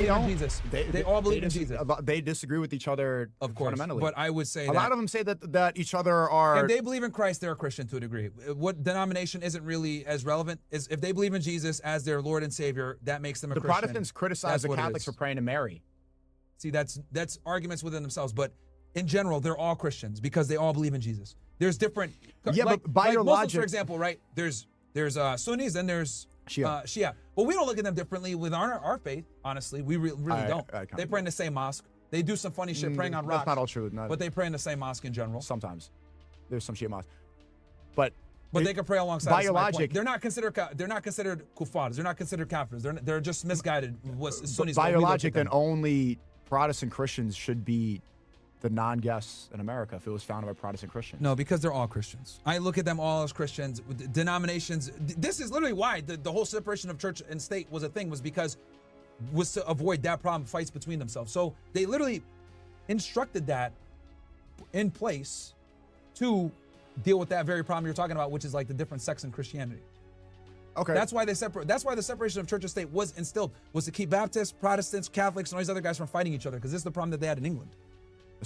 believe in Jesus. They all believe in Jesus. They disagree with each other Of course, fundamentally. but I would say a lot of them say that each other are. If they believe in Christ, they're a Christian to a degree. What denomination isn't really as relevant is if they believe in Jesus as their Lord and Savior, that makes them a Christian. The Protestants criticize the Catholics for praying to Mary. See, that's arguments within themselves, but in general, they're all Christians because they all believe in Jesus. There's different. Yeah, but by your Muslims, logic, for example, right? There's Sunnis and there's Shia. Well, we don't look at them differently with our faith. Honestly, we really don't. They pray in the same mosque. They do some funny shit praying on rocks. That's not all true. But they pray in the same mosque in general. Sometimes there's some Shia mosques, but they can pray alongside. By your logic, they're not considered kuffars. They're not considered kafirs. They're just misguided. By your logic, then only Protestant Christians should be the non-guests in America if it was founded by Protestant Christians. No, because they're all Christians. I look at them all as Christians. Denominations. This is literally why the whole separation of church and state was a thing, was to avoid that problem, fights between themselves. So they literally instructed that in place to deal with that very problem you're talking about, which is like the different sects in Christianity. Okay. That's why that's why the separation of church and state was instilled, was to keep Baptists, Protestants, Catholics, and all these other guys from fighting each other, because this is the problem that they had in England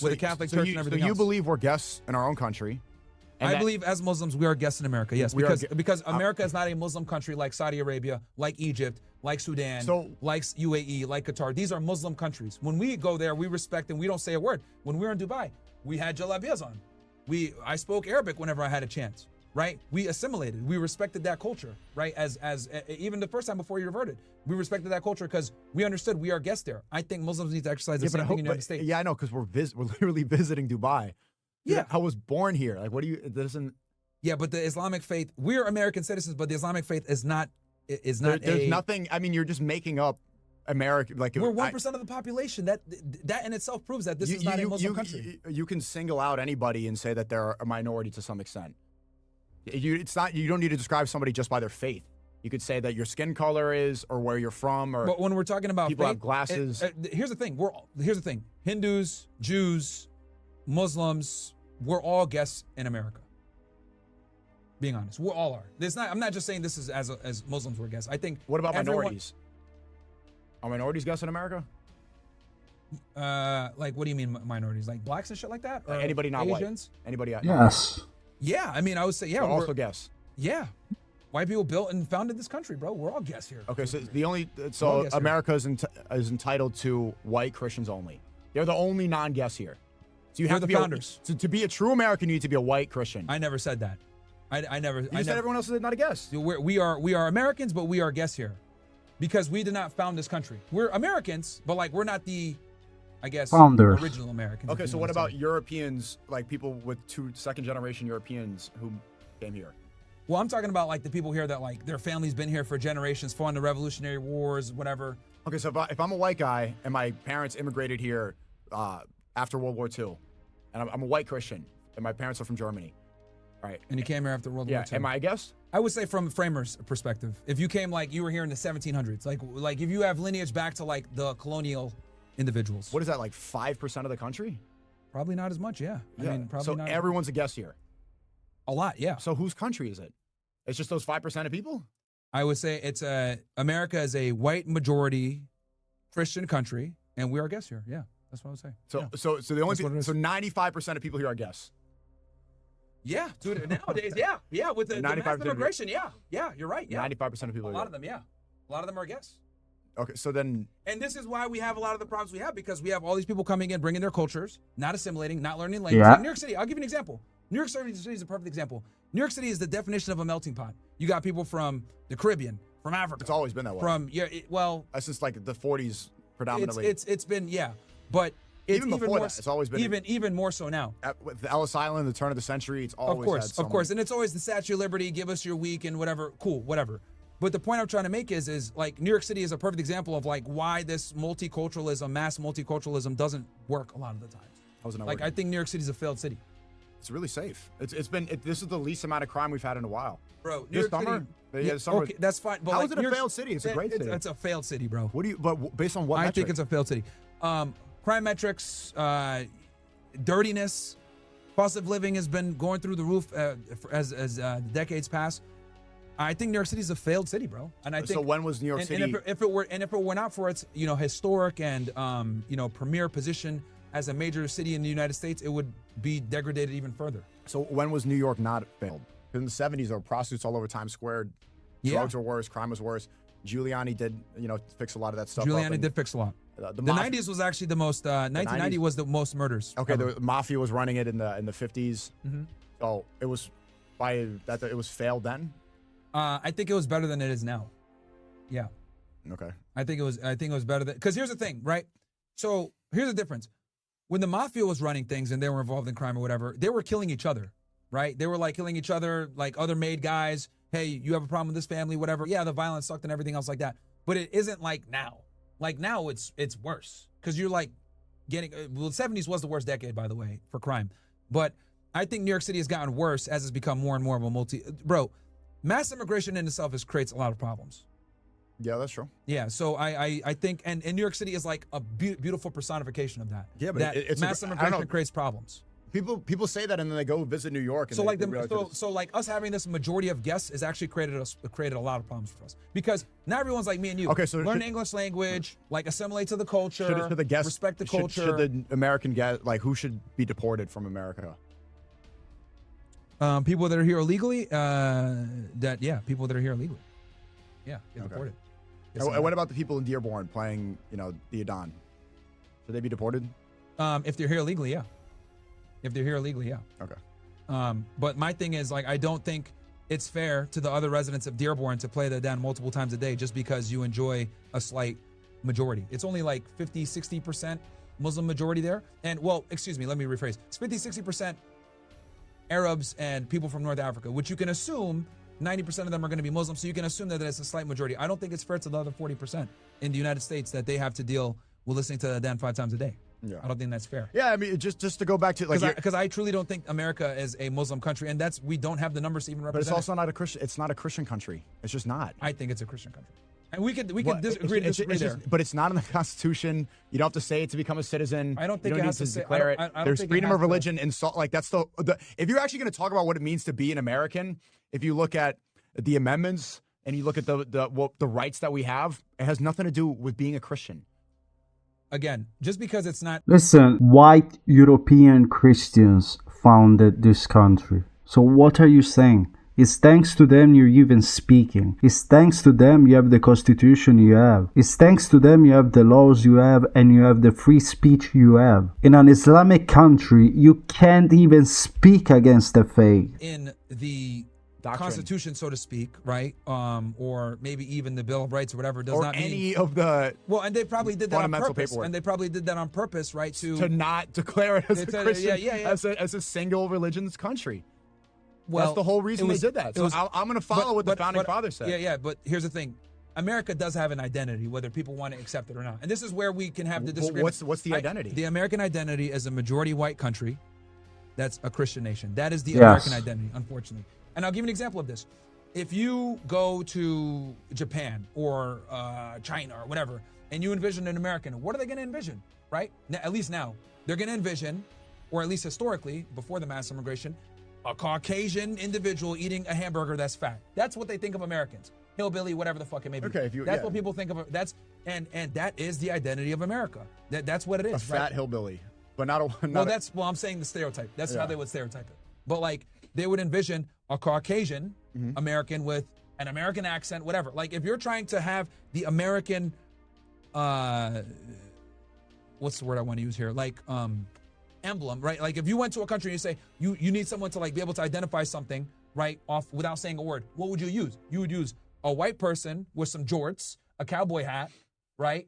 with the Catholic Church and everything else. So you believe we're guests in our own country? I believe as Muslims we are guests in America, yes, because America is not a Muslim country like Saudi Arabia, like Egypt, like Sudan, like UAE, like Qatar. These are Muslim countries. When we go there, we respect and we don't say a word. When we were in Dubai, we had jalabiyas on. I spoke Arabic whenever I had a chance. Right? We assimilated. We respected that culture, right? As even the first time before you reverted, we respected that culture because we understood we are guests there. I think Muslims need to exercise the same thing in the United States. Yeah, I know, because we're literally visiting Dubai. Yeah, I was born here. Like, what do you? It doesn't. Yeah, but the Islamic faith, we're American citizens, but the Islamic faith is not. There's nothing. I mean, you're just making up America. Like, we're 1% of the population. That in itself proves that this is not a Muslim country. You can single out anybody and say that they're a minority to some extent. You don't need to describe somebody just by their faith. You could say that your skin color is, or where you're from, or. But when we're talking about people faith, have glasses. Here's the thing. Hindus, Jews, Muslims, we're all guests in America. Being honest, we all are. I'm not just saying this is as Muslims we're guests. I think. What about minorities? Are minorities guests in America? Like, what do you mean minorities? Like blacks and shit like that? Or anybody not Asians? White? Anybody? Yes. Yeah, I mean, I would say, yeah. We're also guests. Yeah. White people built and founded this country, bro. We're all guests here. Okay, so America is entitled to white Christians only. They're the only non-guests here. So you have to be founders. To be a true American, you need to be a white Christian. I never said that. I never. You said everyone else is not a guest. We are Americans, but we are guests here, because we did not found this country. We're Americans, but like we're not the, I guess, founders. Original Americans. Okay, so what about Europeans, like people with second-generation Europeans who came here? Well, I'm talking about like the people here that like their family's been here for generations, fought in the Revolutionary Wars, whatever. Okay, so if I'm a white guy and my parents immigrated here after World War II, and I'm a white Christian, and my parents are from Germany, right? And you came here after World War II. Yeah, am I a guest? I would say from framers' perspective, if you came like you were here in the 1700s, like if you have lineage back to like the colonial individuals. What is that, like 5% of the country? Probably not as much, yeah. I mean, probably so not. So everyone's a guest here? A lot, yeah. So whose country is it? It's just those 5% of people? I would say it's America is a white majority Christian country, and we are guests here. Yeah, that's what I would say. So the only 95% of people here are guests. Yeah, dude. Nowadays, yeah, with the mass immigration, yeah, you're right. Yeah, 95% of people. A lot of them, yeah, a lot of them are guests. Okay, so then. And this is why we have a lot of the problems we have, because we have all these people coming in, bringing their cultures, not assimilating, not learning language. Yeah. Like New York City, I'll give you an example. New York City is a perfect example. New York City is the definition of a melting pot. You got people from the Caribbean, from Africa. It's always been that way. Since like the 40s predominantly. It's been, but it's even before that, it's always been even more so now. With the Ellis Island, the turn of the century, it's always of course, and it's always the Statue of Liberty. Give us your week and whatever. Cool, whatever. But the point I'm trying to make is like New York City is a perfect example of like why this multiculturalism, mass multiculturalism, doesn't work a lot of the time. Like I think New York City is a failed city. It's really safe. This is the least amount of crime we've had in a while. Bro, New York City. Yeah, okay, that's fine. But how is it a failed city? It's a great city. It's a failed city, bro. But based on what metric? I think it's a failed city. Crime metrics, dirtiness, cost of living has been going through the roof as decades pass. I think New York City is a failed city, bro. And I think so. When was New York City? And if it were not for its historic and premier position as a major city in the United States, it would be degraded even further. So when was New York not failed? In the 70s, there were prostitutes all over Times Square. Drugs were worse. Crime was worse. Giuliani did, fix a lot of that stuff. Giuliani did fix a lot. The 90s was actually the most. 1990 was the most murders. Okay, the mafia was running it in the 50s. Mm-hmm. So it was it was failed then. I think it was better than it is now. Yeah. Okay. I think it was better than, because here's the thing, right? So here's the difference. When the mafia was running things and they were involved in crime or whatever, they were killing each other, right? They were like killing each other, like other made guys. Hey, you have a problem with this family, whatever. Yeah, the violence sucked and everything else like that. But it isn't like now. Like now it's worse because you're like getting, the 70s was the worst decade, by the way, for crime. But I think New York City has gotten worse as it's become more and more of a bro, mass immigration in itself creates a lot of problems. Yeah, that's true. Yeah, so I think, and New York City is like a beautiful personification of that. Yeah, but it's mass immigration creates problems. People say that and then they go visit New York. And so like us having this majority of guests has actually created a lot of problems for us because not everyone's like me and you. Okay, so learn English language, like assimilate to the culture, should the guests respect the culture. Should the American guest, like, who should be deported from America? People that are here illegally. People that are here illegally. Yeah, get deported. And what about the people in Dearborn playing, the Adon? Should they be deported? If they're here illegally, yeah. If they're here illegally, yeah. Okay. But my thing is, like, I don't think it's fair to the other residents of Dearborn to play the Adon multiple times a day just because you enjoy a slight majority. It's only like 50, 60% Muslim majority there. And, well, excuse me, let me rephrase. It's 50, 60% Arabs and people from North Africa, which you can assume 90% of them are going to be Muslim, so you can assume that it's a slight majority. I don't think it's fair to the other 40% in the United States that they have to deal with listening to the Adhan 5 times a day. Yeah. I don't think that's fair. Yeah, I mean, just to go back to because I truly don't think America is a Muslim country, and we don't have the numbers to even represent. But it's also not a Christian. It's not a Christian country. It's just not. I think it's a Christian country, and we can disagree there. But it's not in the Constitution. You don't have to say it to become a citizen. I don't think you don't have need to declare it. There's freedom of religion and that's the. If you're actually going to talk about what it means to be an American, if you look at the amendments and you look at the rights that we have, it has nothing to do with being a Christian. Again, just because it's not... Listen, white European Christians founded this country. So what are you saying? It's thanks to them you're even speaking. It's thanks to them you have the constitution you have. It's thanks to them you have the laws you have and you have the free speech you have. In an Islamic country, you can't even speak against the faith. In the... Doctrine. Constitution, so to speak, right? Or maybe even the Bill of Rights or whatever does not mean any of the and they probably did that on purpose. Paperwork. And they probably did that on purpose, right? To not declare it as a Christian, as a single religion's country. Well, that's the whole reason they did that. So I'm going to follow what the founding fathers said. Yeah. But here's the thing: America does have an identity, whether people want to accept it or not. And this is where we can have the disagreement. What's the identity? The American identity is a majority white country that's a Christian nation. That is the American identity, unfortunately. And I'll give you an example of this. If you go to Japan or China or whatever, and you envision an American, what are they going to envision, right? At least now, they're going to envision, or at least historically, before the mass immigration, a Caucasian individual eating a hamburger that's fat. That's what they think of Americans. Hillbilly, whatever the fuck it may be. Okay, that's what people think of. And that is the identity of America. That's what it is. A fat hillbilly, but not a. I'm saying the stereotype. That's how they would stereotype it. But like, they would envision a Caucasian American with an American accent, whatever. Like, if you're trying to have the American, what's the word I want to use here? Like, emblem, right? Like, if you went to a country and you say you need someone to like be able to identify something right off without saying a word, what would you use? You would use a white person with some jorts, a cowboy hat, right?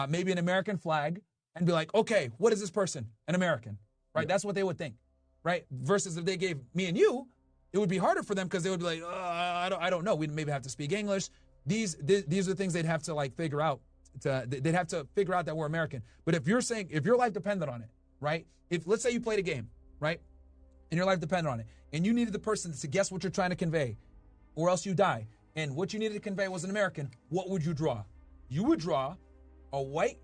Maybe an American flag, and be like, okay, what is this person? An American, right? Yeah. That's what they would think. Right? Versus if they gave me and you, it would be harder for them because they would be like, I don't know. We'd maybe have to speak English. These are the things they'd have to like figure out. They'd have to figure out that we're American. But if you're saying, if your life depended on it, right? If let's say you played a game, right? And your life depended on it, and you needed the person to guess what you're trying to convey, or else you die. And what you needed to convey was an American. What would you draw? You would draw a white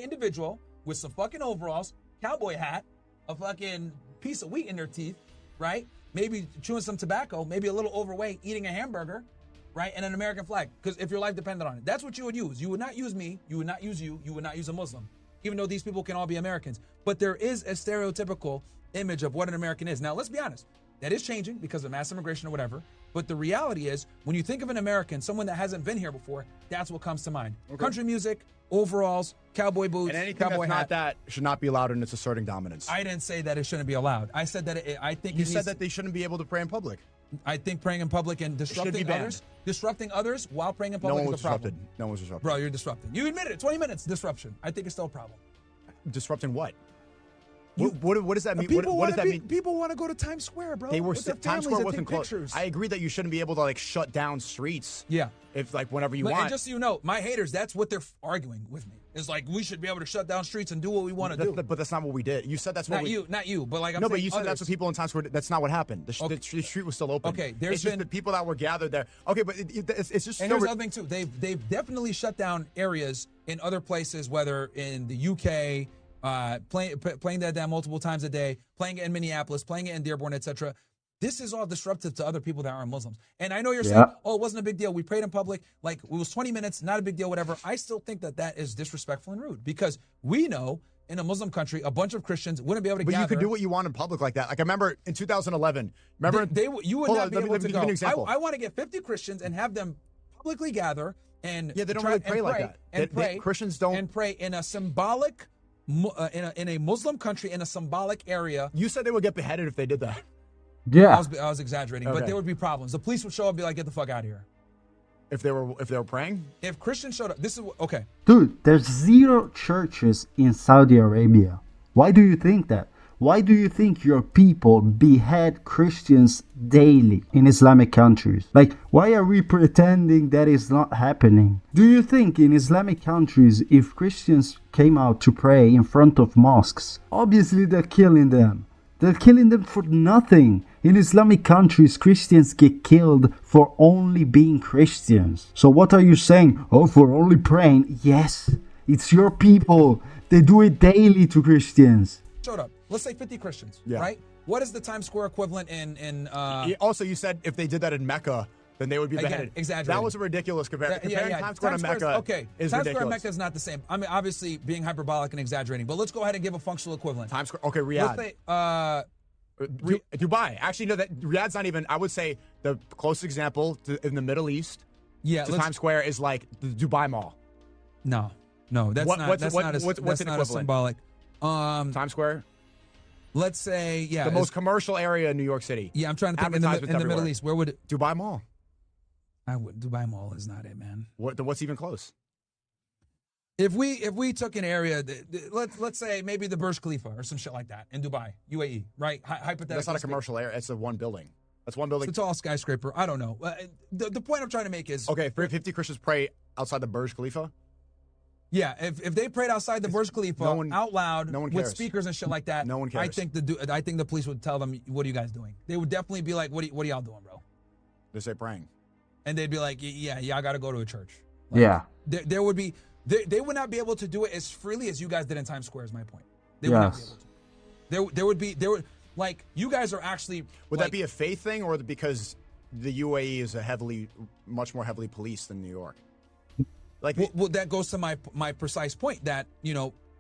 individual with some fucking overalls, cowboy hat, a fucking piece of wheat in their teeth, right? Maybe chewing some tobacco, maybe a little overweight, eating a hamburger, right? And an American flag, because if your life depended on it, that's what you would use. You would not use me. You would not use you. You would not use a Muslim, even though these people can all be Americans. But there is a stereotypical image of what an American is. Now, let's be honest. That is changing because of mass immigration or whatever. But the reality is, when you think of an American, someone that hasn't been here before, that's what comes to mind. Okay. Country music, overalls, cowboy boots, and anything cowboy that's hat. Not that should not be allowed in its asserting dominance. I didn't say that it shouldn't be allowed. I said that I think you said that they shouldn't be able to pray in public. I think praying in public and disrupting others while praying in public is a problem. No one was disrupted. Bro, you're disrupting. You admitted it. 20 minutes disruption. I think it's still a problem. Disrupting what? What does that mean? What does that mean? People want to go to Times Square, bro. They were Times Square wasn't closed. I agree that you shouldn't be able to like shut down streets. Yeah. If like whenever you want. And just so you know, my haters, that's what they're arguing with me. It's like we should be able to shut down streets and do what we want to do. But that's not what we did. You said that's what not you. But like I'm no, saying but you said others. That's what people in Times Square. That's not what happened. The street was still open. Okay, it's just the people that were gathered there. Okay, but it's just. And here's the other thing too. They've definitely shut down areas in other places, whether in the UK. Playing that multiple times a day, playing it in Minneapolis, playing it in Dearborn, etc. This is all disruptive to other people that aren't Muslims. And I know you're saying, oh, it wasn't a big deal. We prayed in public. Like, it was 20 minutes, not a big deal, whatever. I still think that is disrespectful and rude because we know in a Muslim country, a bunch of Christians wouldn't be able to gather. But you could do what you want in public like that. Like, I remember in 2011, you would not be able to go. An example. I want to get 50 Christians and have them publicly gather and they don't really pray like that. And pray. Christians don't. And pray in a symbolic in a Muslim country in a symbolic area. You said they would get beheaded if they did that. Yeah, I was exaggerating, but there would be problems. The police would show up and be like, "Get the fuck out of here." If they were praying. If Christians showed up, this is okay. Dude, there's 0 churches in Saudi Arabia. Why do you think that? Why do you think your people behead Christians daily in Islamic countries? Like, why are we pretending that is not happening? Do you think in Islamic countries, if Christians came out to pray in front of mosques, obviously they're killing them. They're killing them for nothing. In Islamic countries, Christians get killed for only being Christians. So what are you saying? Oh, for only praying? Yes, it's your people. They do it daily to Christians. Showed up. Let's say 50 Christians, right? What is the Times Square equivalent in Also, you said if they did that in Mecca, then they would be beheaded. Exaggerating. That was a ridiculous comparison. Comparing Times Square to Mecca is Times ridiculous. Square and Mecca is not the same. I mean, obviously being hyperbolic and exaggerating, but let's go ahead and give a functional equivalent. Times Square, okay, Riyadh. Let's say, Dubai. Actually, no, Riyadh's not even, I would say the closest example in the Middle East to Times Square is like the Dubai Mall. No, that's not as symbolic. Times Square? Let's say, the most commercial area in New York City. Yeah, I'm trying to think in the Middle East. Where would it? Dubai Mall. Dubai Mall is not it, man. What's even close? If we took an area, let's say maybe the Burj Khalifa or some shit like that in Dubai, UAE, right? Hypothetically. That's not a commercial area. It's a one building. That's one building. It's a tall skyscraper. I don't know. The point I'm trying to make is... Okay, 50 Christians pray outside the Burj Khalifa? Yeah, if they prayed outside the Burj Khalifa out loud with speakers and shit like that, no one cares. I think the police would tell them, "What are you guys doing?" They would definitely be like, "What are y'all doing, bro?" They say praying, and they'd be like, "Yeah, y'all got to go to a church." Like, yeah, there would be they would not be able to do it as freely as you guys did in Times Square. Is my point. They would not be able to. There would like you guys are actually. Would that be a faith thing, or because the UAE is much more heavily policed than New York? Like, well, that goes to my precise point that,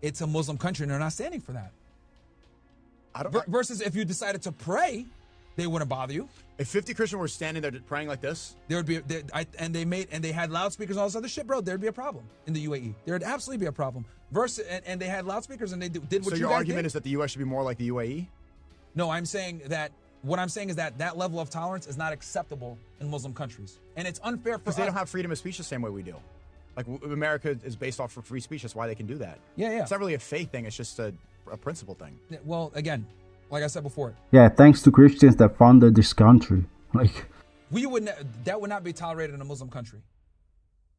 it's a Muslim country and they're not standing for that. Versus if you decided to pray, they wouldn't bother you. If 50 Christians were standing there praying like this, there would be, and they had loudspeakers and all this other shit, bro, there'd be a problem in the UAE. There'd absolutely be a problem. Versus, and they had loudspeakers and they did what you guys did. So your argument is that the U.S. should be more like the UAE? No, what I'm saying is that level of tolerance is not acceptable in Muslim countries. And it's unfair for us. Because they don't have freedom of speech the same way we do. Like, America is based off of free speech. That's why they can do that. Yeah. It's not really a faith thing. It's just a principle thing. Well, again, like I said before. Yeah, thanks to Christians that founded this country. Like, that would not be tolerated in a Muslim country.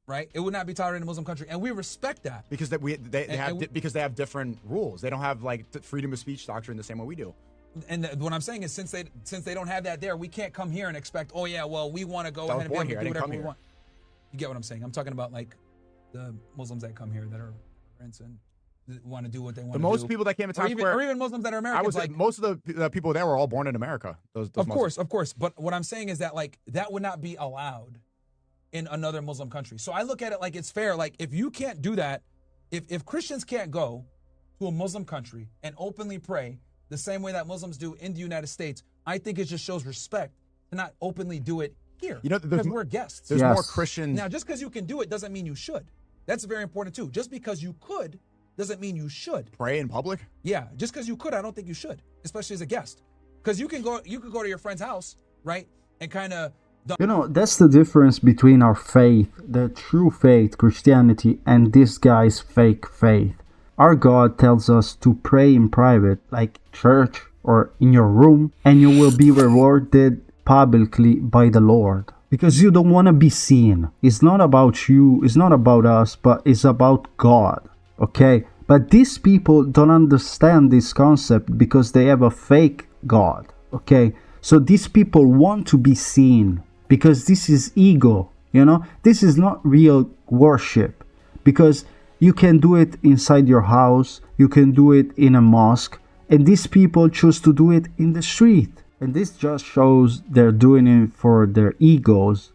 Right? It would not be tolerated in a Muslim country. And we respect that. Because they have different rules. They don't have, like, the freedom of speech doctrine the same way we do. And what I'm saying is since they don't have that there, we can't come here and expect, oh, yeah, well, we want to go ahead and be able to do whatever we want. You get what I'm saying? I'm talking about, like, the Muslims that come here that are immigrants and want to do what they want to do. The most people that came to Times Square, or even Muslims that are Americans. Most of the people there were all born in America. Those of course. But what I'm saying is that, like, that would not be allowed in another Muslim country. So I look at it like it's fair. Like if you can't do that, if Christians can't go to a Muslim country and openly pray the same way that Muslims do in the United States, I think it just shows respect to not openly do it here. You know, because we're guests. There's more Christians. Now, just because you can do it doesn't mean you should. That's very important too. Just because you could doesn't mean you should. Pray in public? Yeah, just because you could, I don't think you should, especially as a guest. Because you could go to your friend's house, right, and kind of. You know, that's the difference between our faith, the true faith, Christianity, and this guy's fake faith. Our God tells us to pray in private, like church or in your room, and you will be rewarded publicly by the Lord. Because you don't want to be seen. It's not about you, it's not about us, but it's about God. Okay? But these people don't understand this concept because they have a fake God. Okay? So these people want to be seen because this is ego. You know? This is not real worship. Because you can do it inside your house, you can do it in a mosque, and these people choose to do it in the street. And this just shows they're doing it for their egos,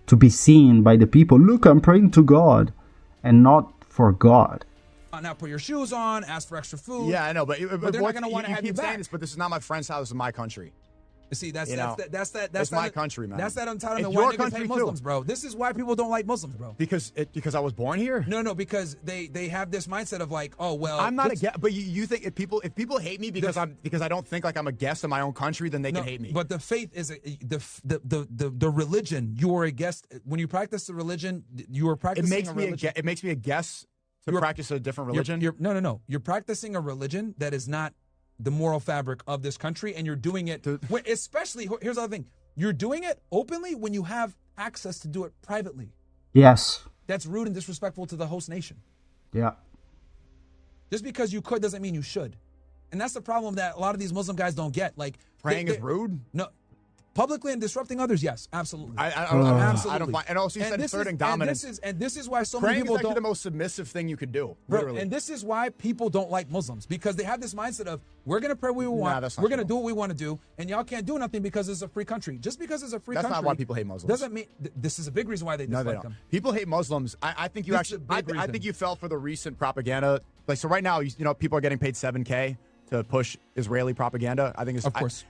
to be seen by the people. Look, I'm praying to God, and not for God. Now put your shoes on, ask for extra food. Yeah, I know, but they're not going to want to have you back. This, but this is not my friend's house, it's my country. See, that's my country, man. That's that entitlement. It's why your niggas country hate Muslims, bro. This is why people don't like Muslims, bro. Because I was born here? No, because they have this mindset of like, oh well. I'm not a guest, but you think if people hate me because I don't think like I'm a guest in my own country, then they can hate me. But the faith is the religion. You are a guest when you practice the religion. You are practicing a religion. It makes me a guest to practice a different religion. No. You're practicing a religion that is not the moral fabric of this country, and you're doing it especially, here's the other thing, you're doing it openly when you have access to do it privately. Yes. That's rude and disrespectful to the host nation. Yeah. Just because you could doesn't mean you should. And that's the problem that a lot of these Muslim guys don't get. Like praying is rude? No. Publicly and disrupting others, yes, absolutely. Absolutely. I don't find, and also you said asserting dominance. And this is why so many people don't. Praying is the most submissive thing you could do, literally. Bro, and this is why people don't like Muslims, because they have this mindset of, we're going to pray what we want, we're going to do what we want to do, and y'all can't do nothing because it's a free country. Just because it's a free country. That's not why people hate Muslims. Doesn't mean, this is a big reason why they dislike them. People hate Muslims. I think you actually, I think you fell for the recent propaganda. Like, so right now, people are getting paid $7K to push Israeli propaganda. I think it's, of course.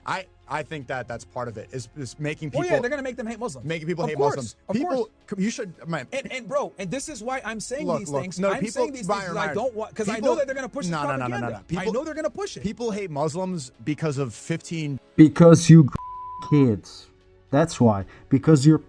I think that's part of it. Is making people. Well, yeah, they're gonna make them hate Muslims. Making people hate Muslims. People, you should. Man. And bro, and this is why I'm saying these things. No, I'm saying these things because I don't want, because I know that they're gonna push this propaganda. I know they're gonna push it. People hate Muslims because of 15. Because you kids. That's why. Because your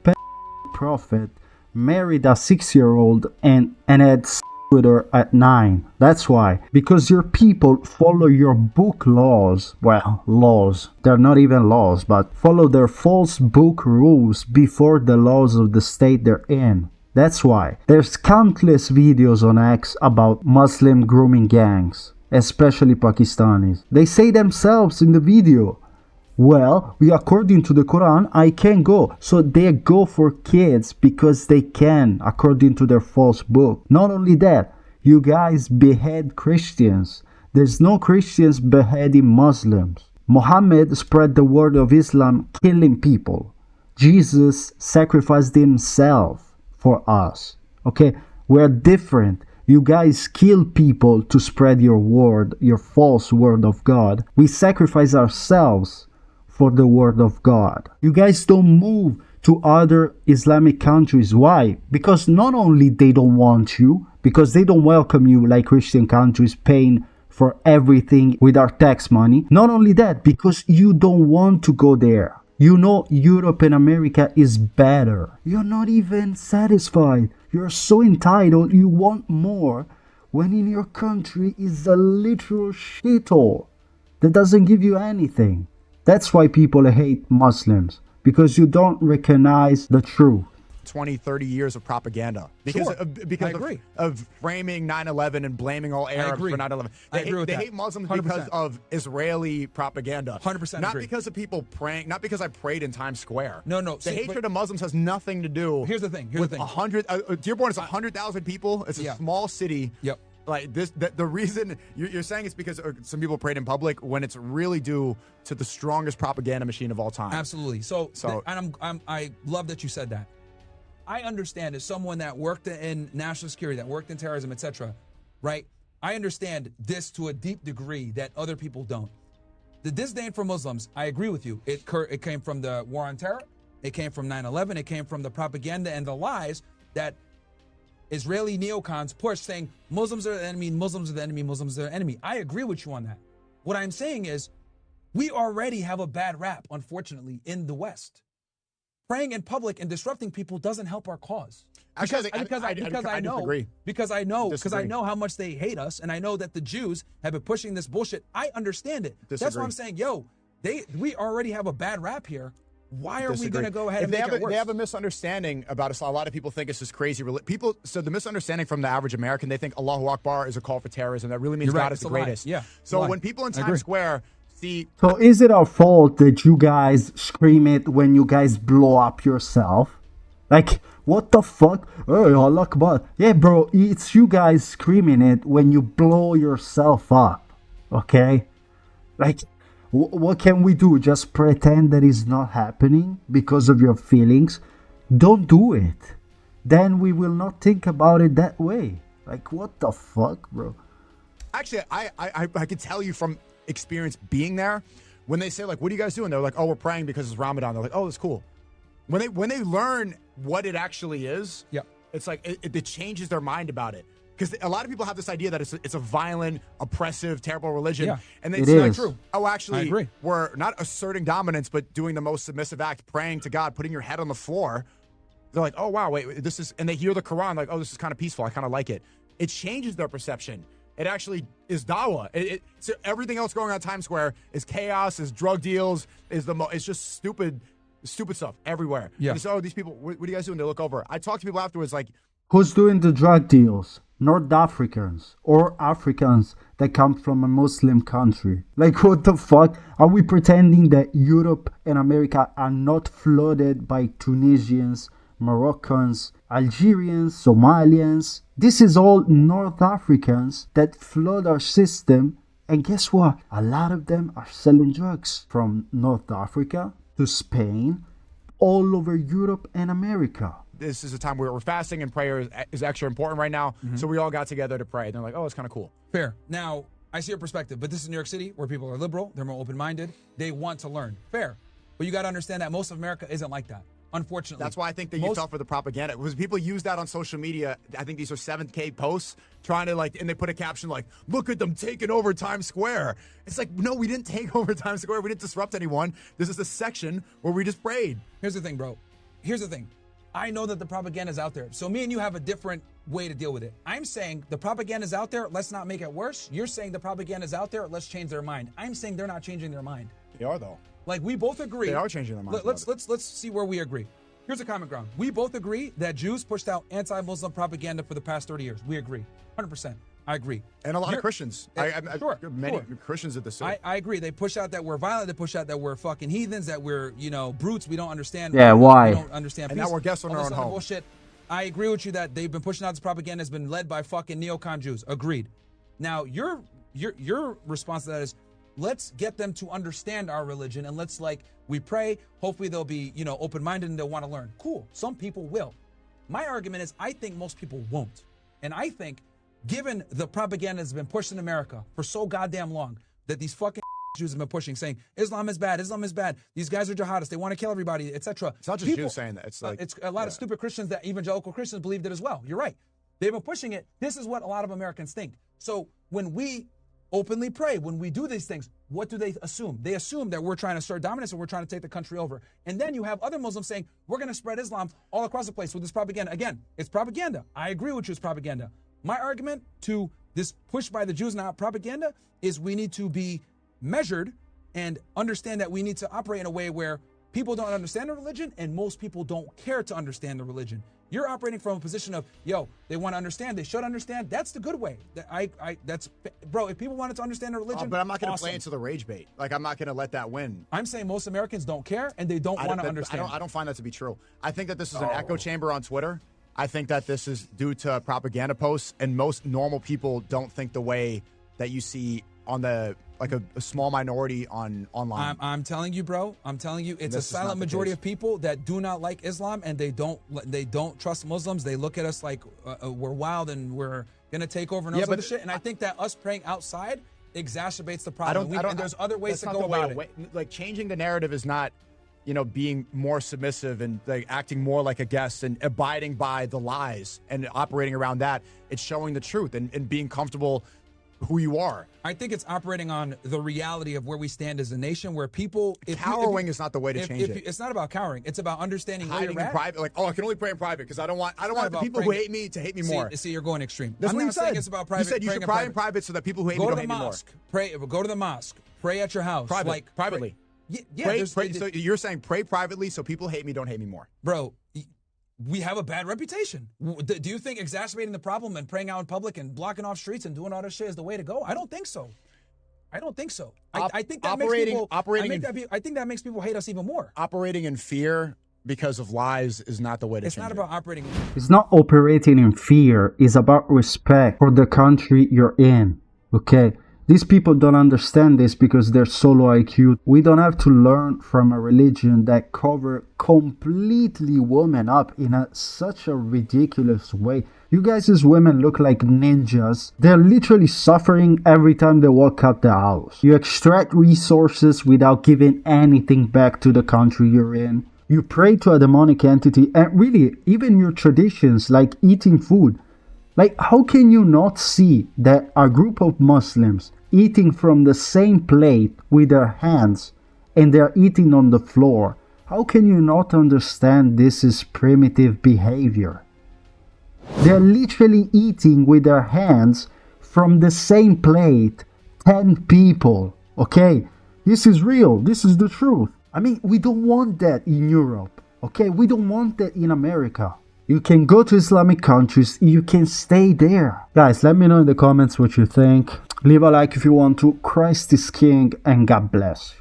prophet married a 6-year-old and had with her at 9. That's why. Because your people follow your book laws. Well, laws. They're not even laws, but follow their false book rules before the laws of the state they're in. That's why. There's countless videos on X about Muslim grooming gangs, especially Pakistanis. They say themselves in the video, well, according to the Quran, I can go. So they go for kids because they can, according to their false book. Not only that, you guys behead Christians. There's no Christians beheading Muslims. Muhammad spread the word of Islam, killing people. Jesus sacrificed himself for us. Okay, we're different. You guys kill people to spread your word, your false word of God. We sacrifice ourselves for the word of God. You guys don't move to other Islamic countries. Why? Because not only they don't want you, because they don't welcome you like Christian countries paying for everything with our tax money. Not only that, because you don't want to go there. You know Europe and America is better. You're not even satisfied. You're so entitled, you want more, when in your country is a literal shithole that doesn't give you anything. That's why people hate Muslims, because you don't recognize the truth. 20, 30 years of propaganda. Because of framing 9/11 and blaming all Arabs for 9/11. They hate Muslims 100%. Because of Israeli propaganda. 100% Not because of people praying, not because I prayed in Times Square. No. The hatred of Muslims has nothing to do. Here's the thing. Dearborn is 100,000 people. It's a small city. Yep. Like this, the reason you're saying it's because some people prayed in public when it's really due to the strongest propaganda machine of all time. Absolutely. I love that you said that. I understand as someone that worked in national security, that worked in terrorism, etc., right? I understand this to a deep degree that other people don't. The disdain for Muslims, I agree with you. It came from the war on terror. It came from 9/11. It came from the propaganda and the lies that Israeli neocons push, saying Muslims are the enemy, Muslims are the enemy, Muslims are the enemy. I agree with you on that. What I'm saying is we already have a bad rap, unfortunately, in the West. Praying in public and disrupting people doesn't help our cause. Because I know how much they hate us, and I know that the Jews have been pushing this bullshit. I understand it. That's why I'm saying, we already have a bad rap here. Why are we going to go ahead and make it worse? They have a misunderstanding about Islam. A lot of people think it's this crazy religion. So the misunderstanding from the average American, they think Allahu Akbar is a call for terrorism. That really means God is the greatest. Yeah. So when people in Times Square see... So is it our fault that you guys scream it when you guys blow up yourself? Like, what the fuck? Hey, Allah Akbar. Yeah, bro, it's you guys screaming it when you blow yourself up. Okay? Like... What can we do? Just pretend that it's not happening because of your feelings? Don't do it. Then we will not think about it that way. Like, what the fuck, bro? Actually, I can tell you from experience being there, when they say, like, what are you guys doing? They're like, oh, we're praying because it's Ramadan. They're like, oh, that's cool. When they learn what it actually is, it's like it changes their mind about it. Because a lot of people have this idea that it's a violent, oppressive, terrible religion. And they say, like, oh, actually, we're not asserting dominance, but doing the most submissive act, praying to God, putting your head on the floor. They're like, oh, wow, wait, this is, and they hear the Quran, like, oh, this is kind of peaceful. I kind of like it. It changes their perception. It actually is dawah. So everything else going on Times Square is chaos, is drug deals, it's just stupid stuff everywhere. And they say, oh, these people, what are you guys doing? They look over. I talk to people afterwards, like, who's doing the drug deals? North Africans or Africans that come from a Muslim country. Like, what the fuck? Are we pretending that Europe and America are not flooded by Tunisians, Moroccans, Algerians, Somalians? This is all North Africans that flood our system. And guess what? A lot of them are selling drugs from North Africa to Spain, all over Europe and America. This is a time where we're fasting and prayer is extra important right now. So we all got together to pray. And they're like, oh, it's kind of cool. Fair. Now, I see your perspective, but this is New York City where people are liberal. They're more open-minded. They want to learn. Fair. But you got to understand that most of America isn't like that, unfortunately. That's why I think that you fell for the propaganda. Because people use that on social media. I think these are 7K posts trying to, like, and they put a caption like, look at them taking over Times Square. It's like, no, we didn't take over Times Square. We didn't disrupt anyone. This is a section where we just prayed. Here's the thing, bro. Here's the thing. I know that the propaganda is out there. So me and you have a different way to deal with it. I'm saying the propaganda is out there. Let's not make it worse. You're saying the propaganda is out there. Let's change their mind. I'm saying they're not changing their mind. They are, though. Like, we both agree. They are changing their mind. Let's see where we agree. Here's a common ground. We both agree that Jews pushed out anti-Muslim propaganda for the past 30 years. We agree. 100%. I agree. And a lot of Christians. Many Christians did this too. I agree. They push out that we're violent. They push out that we're fucking heathens, that we're, brutes. We don't understand. Yeah, why? We don't understand peace. And now we're guests on our own home. Bullshit. I agree with you that they've been pushing out this propaganda has been led by fucking neocon Jews. Agreed. Now, your response to that is, let's get them to understand our religion and let's, like, we pray. Hopefully they'll be, open-minded and they'll want to learn. Cool. Some people will. My argument is I think most people won't. And I think, given the propaganda that's been pushed in America for so goddamn long, that these fucking Jews have been pushing, saying Islam is bad, these guys are jihadists, they want to kill everybody, etc. It's not just Jews saying that. It's like it's a lot of stupid Christians, that evangelical Christians believed it as well. You're right. They've been pushing it. This is what a lot of Americans think. So when we openly pray, when we do these things, what do they assume? They assume that we're trying to assert dominance and we're trying to take the country over. And then you have other Muslims saying, we're going to spread Islam all across the place with this propaganda. Again, it's propaganda. I agree with you, it's propaganda. My argument to this push by the Jews, not propaganda, is we need to be measured and understand that we need to operate in a way where people don't understand the religion and most people don't care to understand the religion. You're operating from a position of, they want to understand, they should understand. That's the good way. Bro, if people wanted to understand the religion, but I'm not going to play into the rage bait. Like, I'm not going to let that win. I'm saying most Americans don't care and they don't want to understand. I don't find that to be true. I think that this is an echo chamber on Twitter. I think that this is due to propaganda posts, and most normal people don't think the way that you see on the like a small minority online. I'm telling you, bro. I'm telling you, it's a silent majority of people that do not like Islam, and they don't trust Muslims. They look at us like we're wild and we're gonna take over and all this shit. And I think that us praying outside exacerbates the problem. And there's other ways to go about it. Like changing the narrative is not, being more submissive and like acting more like a guest and abiding by the lies and operating around that. It's showing the truth and being comfortable who you are. I think it's operating on the reality of where we stand as a nation, where people... Cowering is not the way to change it. It's not about cowering. It's about understanding hiding where you're in private. Like, I can only pray in private because I don't want the people who hate me to hate me more. See, you're going extreme. That's I'm what not you said. saying it's about private. You said you should pray in private so that people who hate me don't hate me more. Go to the mosque. Pray at your house. Privately. Pray. So you're saying pray privately so people hate me don't hate me more. Bro, we have a bad reputation. Do you think exacerbating the problem and praying out in public and blocking off streets and doing all this shit is the way to go? I don't think so. I think that makes people hate us even more. Operating in fear because of lies is not the way to change it. It's not about operating. It's not operating in fear. It's about respect for the country you're in. Okay? These people don't understand this because they're so low IQ. We don't have to learn from a religion that cover completely women up in such a ridiculous way. You guys as women look like ninjas. They're literally suffering every time they walk out the house. You extract resources without giving anything back to the country you're in. You pray to a demonic entity, and really, even your traditions like eating food. Like, how can you not see that a group of Muslims eating from the same plate with their hands and they're eating on the floor? How can you not understand this is primitive behavior? They're literally eating with their hands from the same plate, 10 people, okay? This is real. This is the truth. I mean, we don't want that in Europe, okay? We don't want that in America. You can go to Islamic countries, you can stay there. Guys, let me know in the comments what you think. Leave a like if you want to. Christ is King, and God bless.